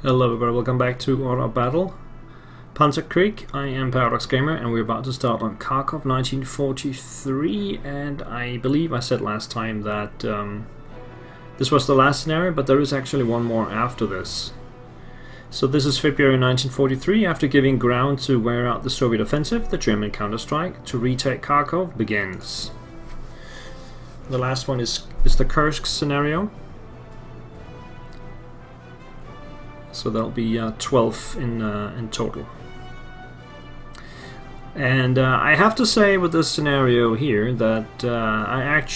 Hello everybody, welcome back to Order of Battle. Panzerkrieg, I am Paradox Gamer and we're about to start on Kharkov 1943, and I believe I said last time that this was the last scenario, but there is actually one more after this. So this is February 1943. After giving ground to wear out the Soviet offensive, the German counterstrike to retake Kharkov begins. The last one is the Kursk scenario. So there'll be 12 in total. And I have to say with this scenario here that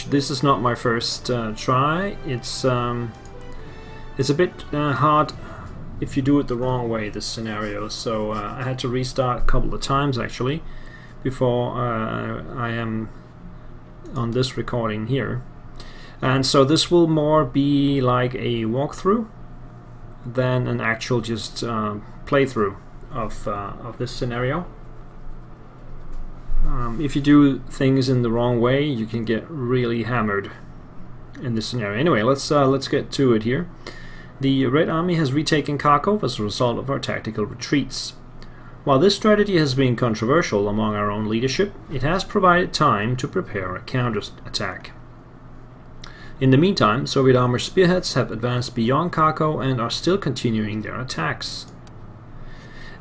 this is not my first try. It's a bit hard if you do it the wrong way, this scenario. So I had to restart a couple of times actually before I am on this recording here. And so this will more be like a walkthrough than an actual just playthrough of this scenario. If you do things in the wrong way, you can get really hammered in this scenario. Anyway, let's get to it here. The Red Army has retaken Kharkov as a result of our tactical retreats. While this strategy has been controversial among our own leadership, it has provided time to prepare a counter-attack. In the meantime, Soviet armor spearheads have advanced beyond Kharkov and are still continuing their attacks.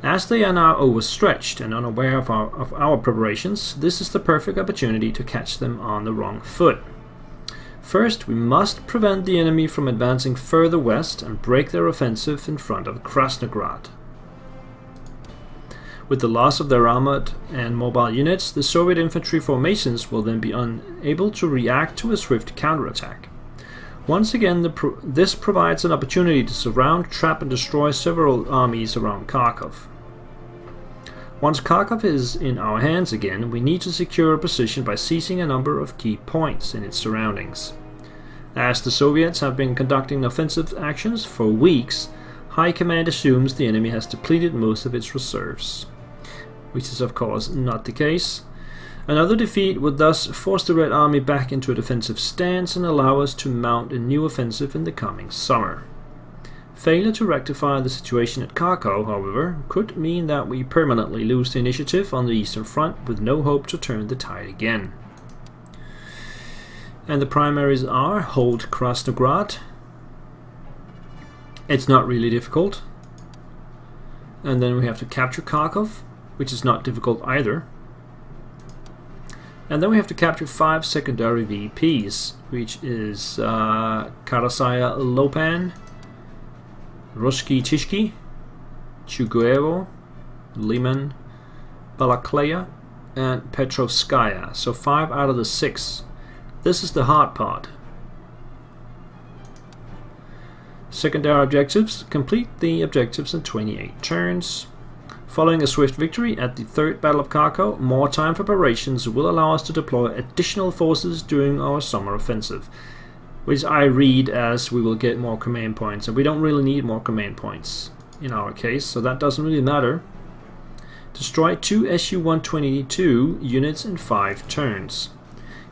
As they are now overstretched and unaware of our preparations, this is the perfect opportunity to catch them on the wrong foot. First, we must prevent the enemy from advancing further west and break their offensive in front of Krasnograd. With the loss of their armored and mobile units, the Soviet infantry formations will then be unable to react to a swift counterattack. Once again, this provides an opportunity to surround, trap and destroy several armies around Kharkov. Once Kharkov is in our hands again, we need to secure a position by seizing a number of key points in its surroundings. As the Soviets have been conducting offensive actions for weeks, High Command assumes the enemy has depleted most of its reserves, which is of course not the case. Another defeat would thus force the Red Army back into a defensive stance and allow us to mount a new offensive in the coming summer. Failure to rectify the situation at Kharkov, however, could mean that we permanently lose the initiative on the Eastern Front with no hope to turn the tide again. And the primaries are: hold Krasnograd. It's not really difficult. And then we have to capture Kharkov, which is not difficult either. And then we have to capture 5 secondary VPs, which is Karasaya Lopan, Ruski Tishki, Chuguevo, Liman, Balaklaya, and Petrovskaya. So 5 out of the 6. This is the hard part. Secondary objectives: complete the objectives in 28 turns. Following a swift victory at the 3rd Battle of Kharkov, more time for preparations will allow us to deploy additional forces during our summer offensive, which I read as we will get more command points, and we don't really need more command points in our case, so that doesn't really matter. Destroy 2 Su-122 units in 5 turns.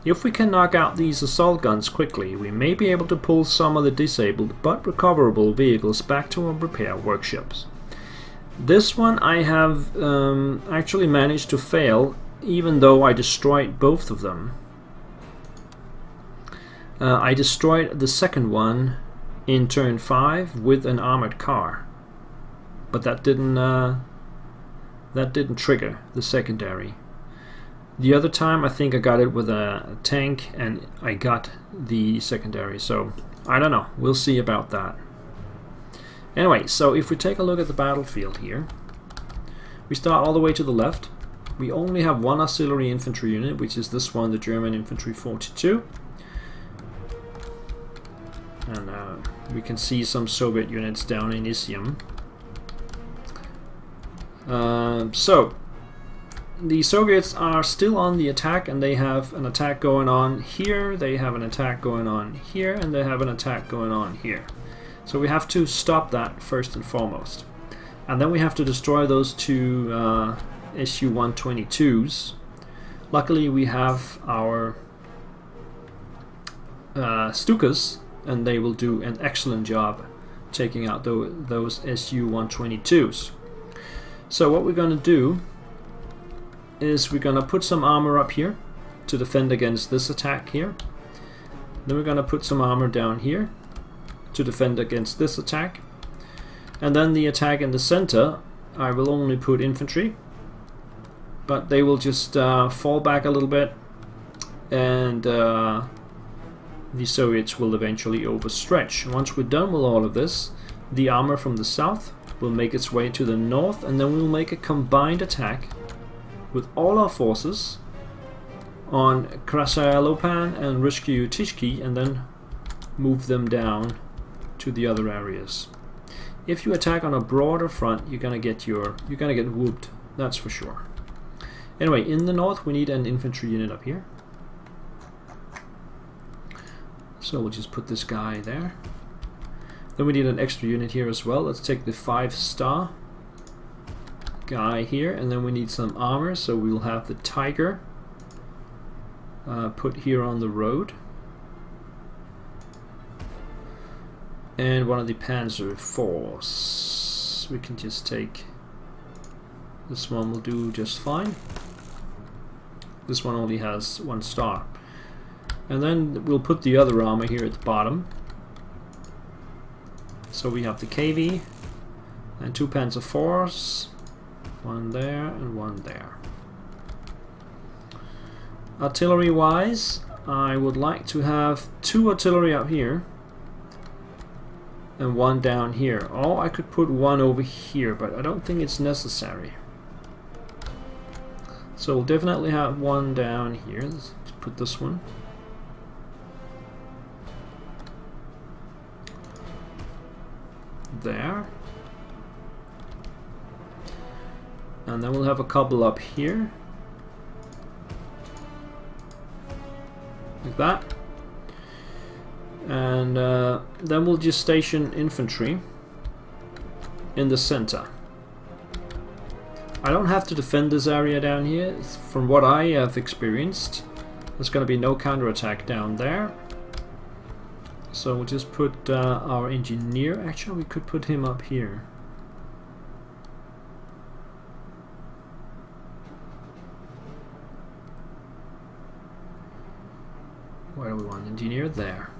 If we can knock out these assault guns quickly, we may be able to pull some of the disabled but recoverable vehicles back to our repair workshops. This one I have actually managed to fail, even though I destroyed both of them. I destroyed the second one in turn 5 with an armored car, but that didn't trigger the secondary. The other time I think I got it with a tank and I got the secondary, so I don't know, we'll see about that. Anyway, so if we take a look at the battlefield here, we start all the way to the left. We only have 1 auxiliary infantry unit, which is this one, the German Infantry 42. And we can see some Soviet units down in Isium. So, the Soviets are still on the attack, and they have an attack going on here, they have an attack going on here, and they have an attack going on here. So we have to stop that first and foremost. And then we have to destroy those 2 Su-122s. Luckily we have our Stukas, and they will do an excellent job taking out those Su-122s. So what we're going to do is we're going to put some armor up here to defend against this attack here. Then we're going to put some armor down here to defend against this attack. And then the attack in the center, I will only put infantry, but they will just fall back a little bit, and the Soviets will eventually overstretch. Once we're done with all of this, the armor from the south will make its way to the north, and then we'll make a combined attack with all our forces on Krasaya Lopan and Rishki Utishki, and then move them down to the other areas. If you attack on a broader front, you're gonna get whooped, that's for sure. Anyway, in the north we need an infantry unit up here. So we'll just put this guy there. Then we need an extra unit here as well. Let's take the 5-star guy here, and then we need some armor, so we'll have the Tiger put here on the road. And one of the Panzer IVs. We can just take this one, will do just fine. This one only has 1 star. And then we'll put the other armor here at the bottom. So we have the KV and 2 Panzer IVs, 1 there and 1 there. Artillery wise, I would like to have 2 artillery up here and 1 down here. Or I could put 1 over here, but I don't think it's necessary. So we'll definitely have 1 down here. Let's put this one. There. And then we'll have a couple up here. Like that. And then we'll just station infantry in the center. I don't have to defend this area down here. From what I have experienced, there's going to be no counterattack down there. So we'll just put our engineer. Actually, we could put him up here. Where do we want engineer? There.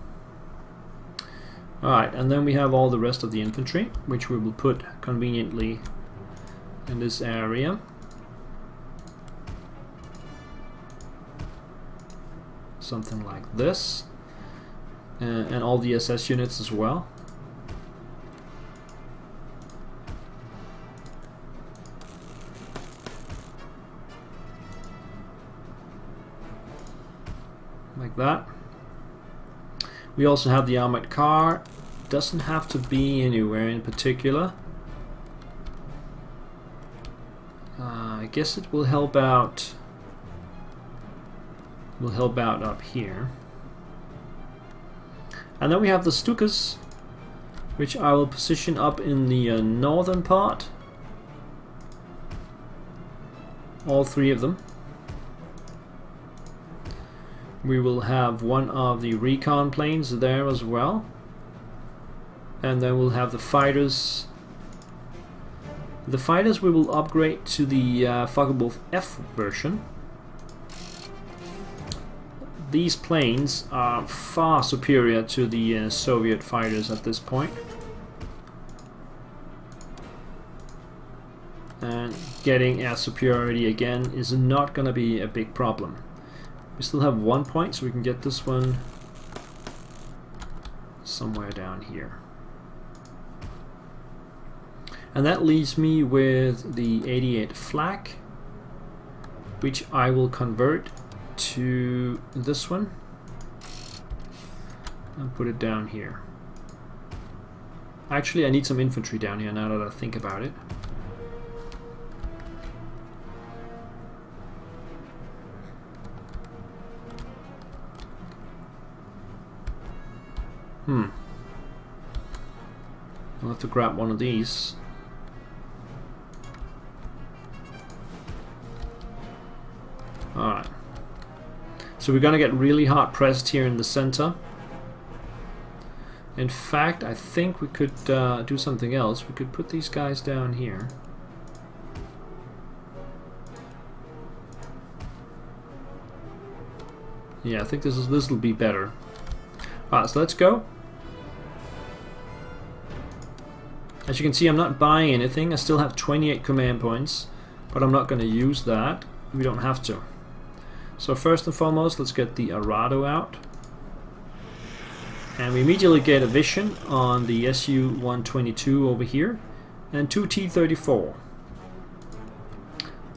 Alright, and then we have all the rest of the infantry, which we will put conveniently in this area. Something like this. And all the SS units as well. Like that. We also have the armored car. Doesn't have to be anywhere in particular. I guess it will help out. Will help out up here. And then we have the Stukas, which I will position up in the northern part. All 3 of them. We will have 1 of the recon planes there as well. And then we'll have the fighters. The fighters we will upgrade to the Focke-Wulf F version. These planes are far superior to the Soviet fighters at this point. And getting air superiority again is not going to be a big problem. We still have 1 point, so we can get this one somewhere down here. And that leaves me with the 88 flak, which I will convert to this one and put it down here. Actually, I need some infantry down here now that I think about it. I'll have to grab one of these. Alright. So we're gonna get really hard pressed here in the center. In fact, I think we could do something else. We could put these guys down here. Yeah, I think this will be better. Alright, so let's go. As you can see, I'm not buying anything. I still have 28 command points, but I'm not going to use that. We don't have to. So first and foremost, let's get the Arado out. And we immediately get a vision on the Su-122 over here, and 2 T-34.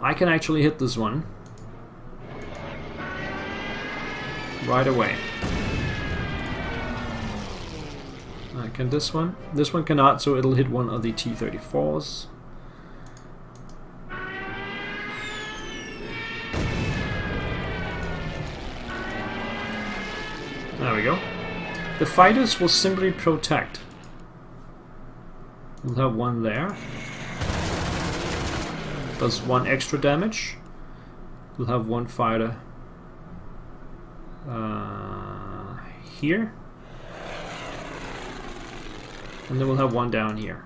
I can actually hit this one right away. Can this one? This one cannot, so it'll hit one of the T-34s. There we go. The fighters will simply protect. We'll have one there. Does 1 extra damage. We'll have one fighter here. And then we'll have one down here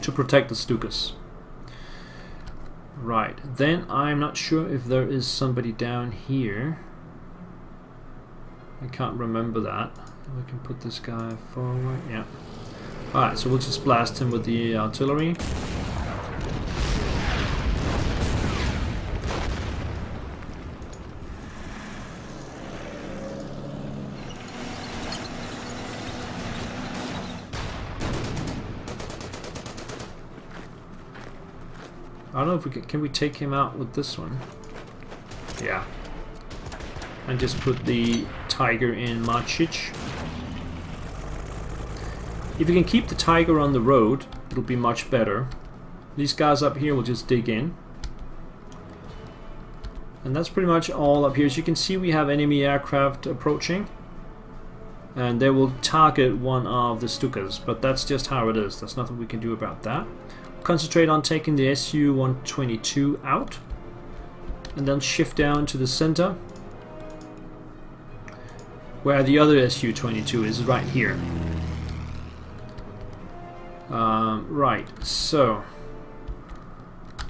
to protect the Stukas. Right, then I'm not sure if there is somebody down here. I can't remember that. We can put this guy forward. Yeah. Alright, so we'll just blast him with the artillery. I don't know if we can we take him out with this one? Yeah. And just put the Tiger in Macic. If you can keep the Tiger on the road, it'll be much better. These guys up here will just dig in. And that's pretty much all up here. As you can see, we have enemy aircraft approaching. And they will target one of the Stukas, but that's just how it is. There's nothing we can do about that. Concentrate on taking the Su-122 out, and then shift down to the center, where the other Su-22 is, right here. Right, so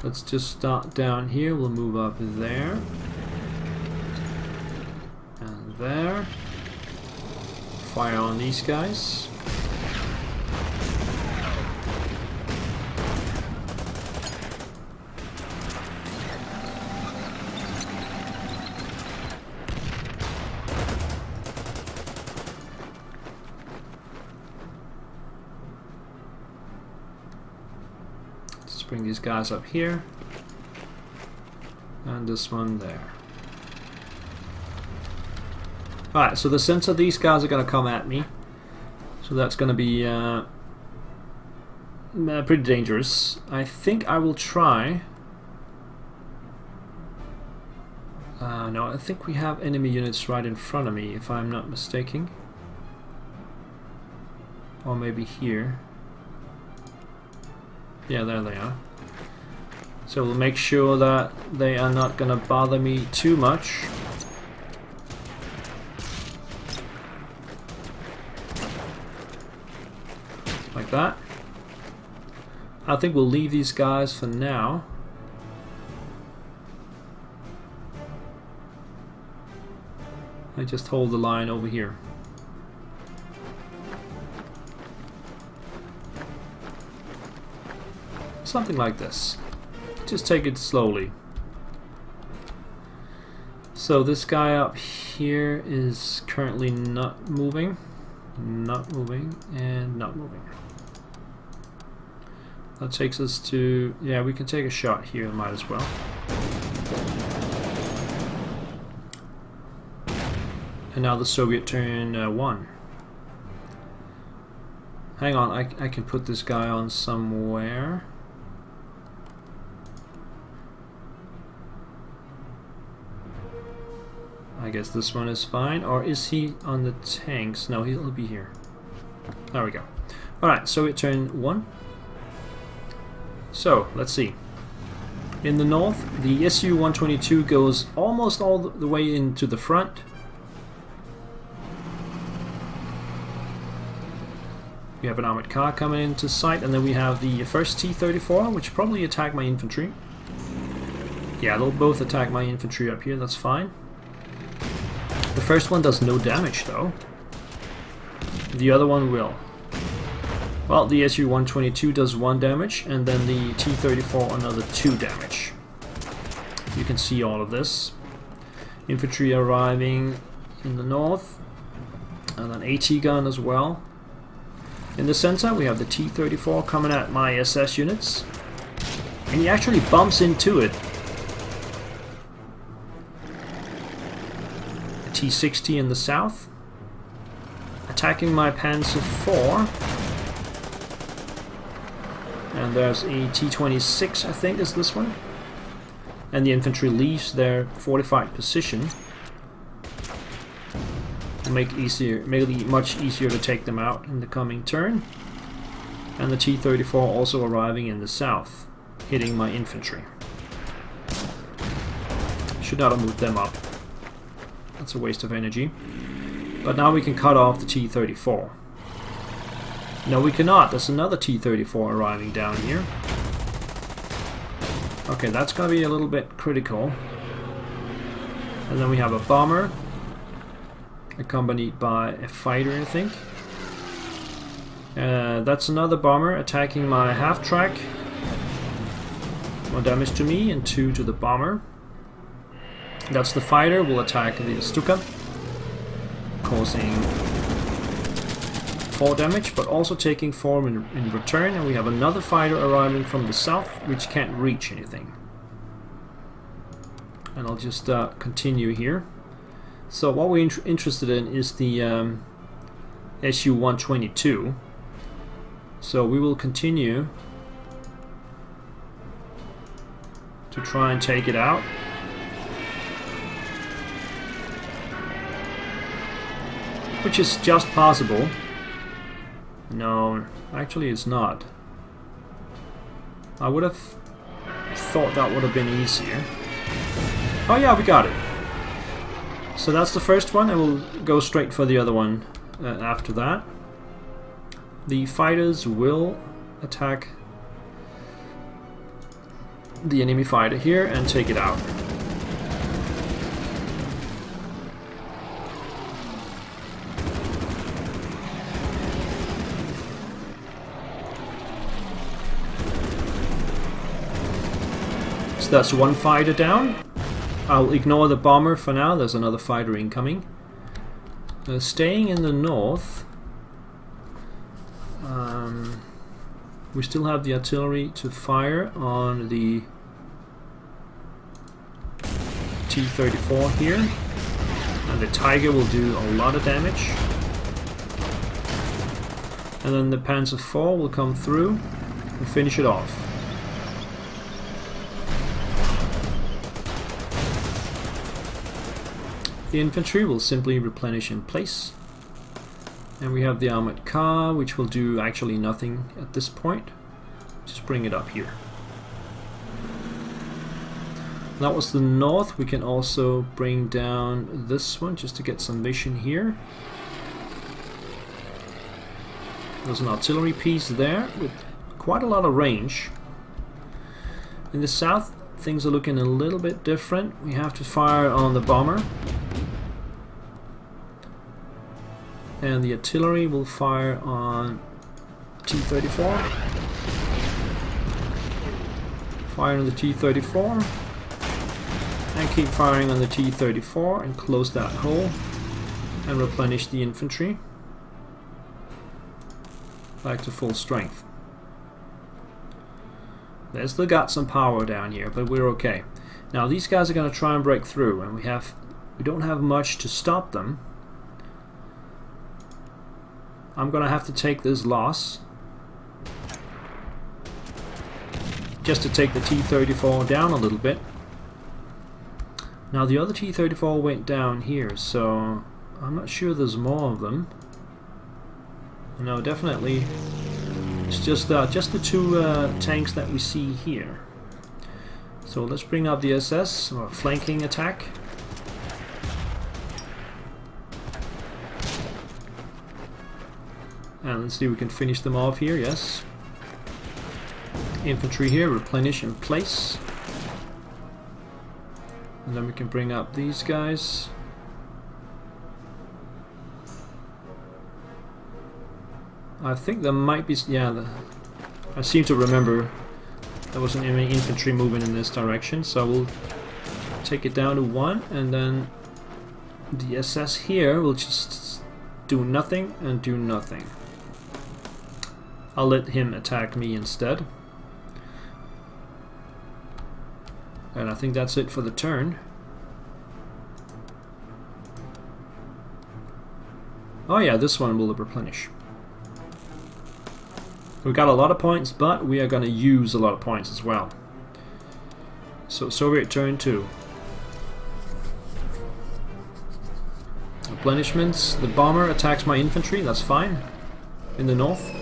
let's just start down here. We'll move up there and there. Fire on these guys. Bring these guys up here, and this one there. Alright, so the center, these guys are going to come at me, so that's going to be pretty dangerous. I think I will try. No, I think we have enemy units right in front of me, if I'm not mistaken. Or maybe here. Yeah, there they are. So we'll make sure that they are not going to bother me too much. Like that. I think we'll leave these guys for now. I just hold the line over here. Something like this. Just take it slowly. So this guy up here is currently not moving, and not moving. That takes us to, yeah, we can take a shot here, might as well. And now the Soviet turn 1. Hang on, I can put this guy on somewhere. I guess this one is fine. Or is he on the tanks? No, he'll be here. There we go. Alright, Soviet turn 1. So, let's see. In the north, the Su-122 goes almost all the way into the front. We have an armored car coming into sight, and then we have the first T-34, which probably attack my infantry. Yeah, they'll both attack my infantry up here, that's fine. The first one does no damage though. The other one will. Well, the Su-122 does 1 damage, and then the T-34 another 2 damage. You can see all of this. Infantry arriving in the north, and an AT gun as well. In the center we have the T-34 coming at my SS units, and he actually bumps into it. A T-60 in the south, attacking my Panzer IV. And there's a T-26, I think is this one. And the infantry leaves their fortified position. To make it much easier to take them out in the coming turn. And the T-34 also arriving in the south, hitting my infantry. Should not have moved them up. That's a waste of energy. But now we can cut off the T-34. No, we cannot. There's another T-34 arriving down here. Okay, that's going to be a little bit critical. And then we have a bomber, accompanied by a fighter, I think. That's another bomber attacking my half-track. 1 damage to me and 2 to the bomber. That's the fighter, will attack the Stuka, causing 4 damage, but also taking 4 in return. And we have another fighter arriving from the south, which can't reach anything. And I'll just continue here. So what we're interested in is the Su-122. So we will continue to try and take it out. Which is just possible. No, actually it's not. I would have thought that would have been easier. Oh yeah, we got it. So that's the first one, and we'll go straight for the other one after that. The fighters will attack the enemy fighter here and take it out. So that's 1 fighter down. I'll ignore the bomber for now, there's another fighter incoming. Staying in the north, we still have the artillery to fire on the T-34 here, and the Tiger will do a lot of damage. And then the Panzer IV will come through and finish it off. The infantry will simply replenish in place. And we have the armored car, which will do actually nothing at this point. Just bring it up here. That was the north. We can also bring down this one just to get some vision here. There's an artillery piece there with quite a lot of range. In the south, things are looking a little bit different. We have to fire on the bomber. And the artillery will fire on T-34. Fire on the T-34. And keep firing on the T-34 and close that hole. And replenish the infantry. Back to full strength. They still got some power down here, but we're okay. Now these guys are going to try and break through, and we don't have much to stop them. I'm gonna have to take this loss just to take the T-34 down a little bit. Now the other T-34 went down here, so I'm not sure there's more of them. No, definitely it's just the 2 tanks that we see here. So let's bring up the SS, or flanking attack. And let's see if we can finish them off here, yes. Infantry here, replenish in place. And then we can bring up these guys. I think there might be, yeah, I seem to remember there wasn't any infantry moving in this direction, so we'll take it down to 1, and then the SS here will just do nothing and do nothing. I'll let him attack me instead. And I think that's it for the turn. Oh yeah, this one will replenish. We got a lot of points, but we are going to use a lot of points as well. So Soviet turn 2. Replenishments. The bomber attacks my infantry, that's fine. In the north.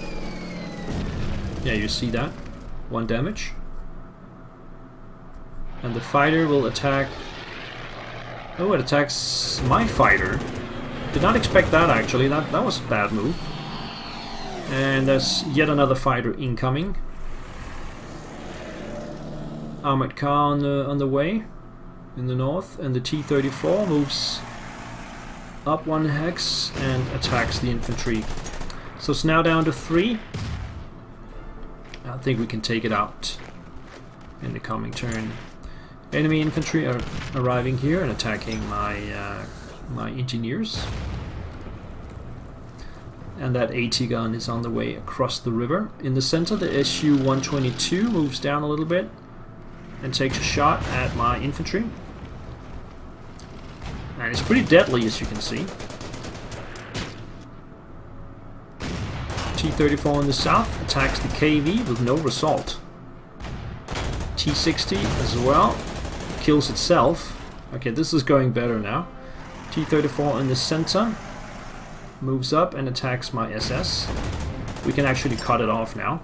Yeah, you see that. 1 damage. And the fighter will attack... Oh, it attacks my fighter. Did not expect that actually, that was a bad move. And there's yet another fighter incoming. Armored car on the way in the north, and the T-34 moves up 1 hex and attacks the infantry. So it's now down to 3. I think we can take it out in the coming turn. Enemy infantry are arriving here and attacking my my engineers. And that AT gun is on the way across the river. In the center, the Su-122 moves down a little bit and takes a shot at my infantry. And it's pretty deadly, as you can see. T-34 in the south attacks the KV with no result. T-60 as well kills itself. Okay, this is going better now. T-34 in the center moves up and attacks my SS. We can actually cut it off now.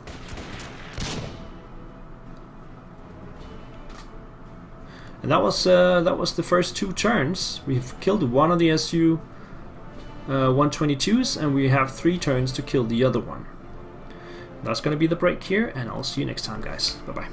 And that was the first 2 turns. We've killed one of the Su-122s, and we have 3 turns to kill the other one. That's going to be the break here, and I'll see you next time, guys. Bye bye.